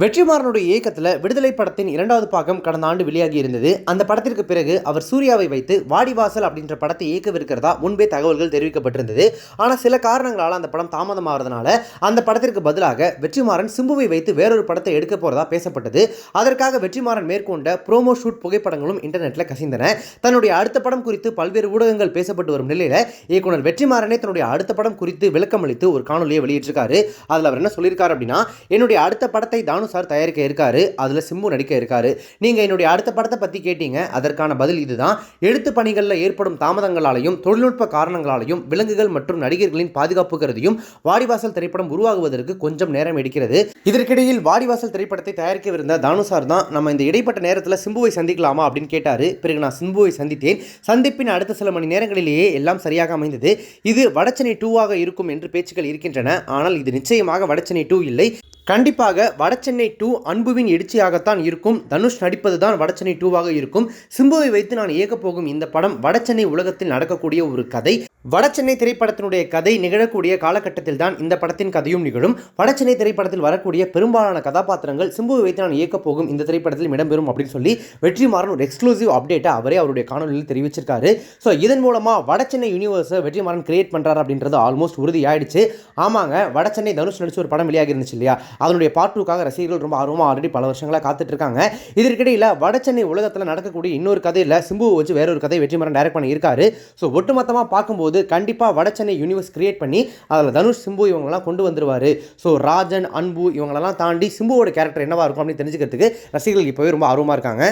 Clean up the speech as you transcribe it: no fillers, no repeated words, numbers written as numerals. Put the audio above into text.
வெற்றிமாறனுடைய இயக்கத்தில் விடுதலை படத்தின் 2வது பாகம் கடந்த ஆண்டு வெளியாகி இருந்தது. அந்த படத்திற்கு பிறகு அவர் சூர்யாவை வைத்து வாடிவாசல் அப்படின்ற படத்தை இயக்கவிருக்கிறதா முன்பே தகவல்கள் தெரிவிக்கப்பட்டிருந்தது. ஆனால் சில காரணங்களால் அந்த படம் தாமதமாகிறதுனால அந்த படத்திற்கு பதிலாக வெற்றிமாறன் சிம்புவை வைத்து வேறொரு படத்தை எடுக்க போறதா பேசப்பட்டது. அதற்காக வெற்றிமாறன் மேற்கொண்ட ப்ரோமோ ஷூட் புகைப்படங்களும் இன்டர்நெட்டில் கசிந்தன. தன்னுடைய அடுத்த படம் குறித்து பல்வேறு ஊடகங்கள் பேசப்பட்டு வரும் நிலையில் இயக்குனர் வெற்றிமாறனே தன்னுடைய அடுத்த படம் குறித்து விளக்கம் அளித்து ஒரு காணொலியை வெளியிட்டிருக்காரு. அதில் அவர் என்ன சொல்லியிருக்காரு அப்படின்னா, என்னுடைய அடுத்த படத்தை சார் தயாரிக்க இருக்காரு, அதுல சிம்பு நடிக்க இருக்காரு. நீங்க என்னுடைய அடுத்த படத்தை பத்தி கேட்டீங்க, அதற்கான பதில் இதுதான். எழுத்து பணிகளில் ஏற்படும் தாமதங்களாலையும் தொழில்நுட்ப காரணங்களாலையும் விலங்குகள் மற்றும் நடிகர்களின் பாதுகாப்பு கருதியும் வாடிவாசல் திரைப்படம் உருவாகுவதற்கு கொஞ்சம் நேரம் எடுக்கிறது. இதற்கிடையில் வாடிவாசல் திரைப்படத்தை தயாரிக்கவிருந்த தானு சார் தான் நம்ம இந்த இடைப்பட்ட நேரத்தில் சிம்புவை சந்திக்கலாமா அப்படின்னு கேட்டாரு. பிறகு நான் சிம்புவை சந்தித்தேன். சந்திப்பின் அடுத்த சில மணி நேரங்களிலேயே எல்லாம் சரியாக அமைந்தது. இது வடச்சென்னை 2ஆக இருக்கும் என்று பேச்சுக்கள் இருக்கின்றன. ஆனால் இது நிச்சயமாக வடச்சென்னை 2 இல்லை. கண்டிப்பாக வடச்சென்னை 2 அன்புவின் எழுச்சியாகத்தான் இருக்கும். தனுஷ் நடிப்பது தான் வடச்சென்னை 2ஆக இருக்கும். சிம்புவை வைத்து நான் இயக்கப் போகும் இந்த படம் வடச்சென்னை உலகத்தில் நடக்கக்கூடிய ஒரு கதை. வடச்சென்னை திரைப்படத்தினுடைய கதை நிகழக்கூடிய காலகட்டத்தில் தான் இந்த படத்தின் கதையும் நிகழும். வடச்சென்னை திரைப்படத்தில் வரக்கூடிய பெரும்பாலான கதாபாத்திரங்கள் சிம்புவை வைத்து நான் இயக்கப் போகும் இந்த திரைப்படத்தில் இடம்பெறும் அப்படின்னு சொல்லி வெற்றிமாறன் ஒரு எக்ஸ்க்ளூசிவ் அப்டேட்டை அவரே அவருடைய காணொலியில் தெரிவிச்சிருக்காரு. ஸோ இதன் மூலமாக வடச்சென்னை யூனிவர்ஸை வெற்றிமாறன் கிரியேட் பண்ணுறாரு அப்படின்றது ஆல்மோஸ்ட் உறுதியாயிடுச்சு. ஆமாங்க, வடச்சென்னை தனுஷ் நடிச்சு ஒரு படம் வெளியாகி இருந்துச்சு இல்லையா, அதனுடைய பார்ட் 2க்காக ரசிகர்கள் ரொம்ப ஆர்வமாக ஆல்ரெடி பல வருஷங்களாக காத்துட்டு இருக்காங்க. இதற்கிடையில் வடச்சென்னை உலகத்தில் நடக்கக்கூடிய இன்னொரு கதையில் சிம்புவை வச்சு வேறொரு கதை வெற்றிமாறன் டைரக்ட் பண்ணி இருக்காரு. ஸோ ஒட்டுமொத்தமாக பார்க்கும்போது கண்டிப்பாக வடச்சென்னை யூனிவர்ஸ் கிரியேட் பண்ணி அதில் தனுஷ் சிம்பு இவங்களெல்லாம் கொண்டு வந்துருவார். ஸோ ராஜன், அன்பு இவங்களெல்லாம் தாண்டி சிம்புவோட கேரக்டர் என்னவா இருக்கும் அப்படின்னு தெரிஞ்சுக்கிறதுக்கு ரசிகர்கள் இப்போவே ரொம்ப ஆர்வமாக இருக்காங்க.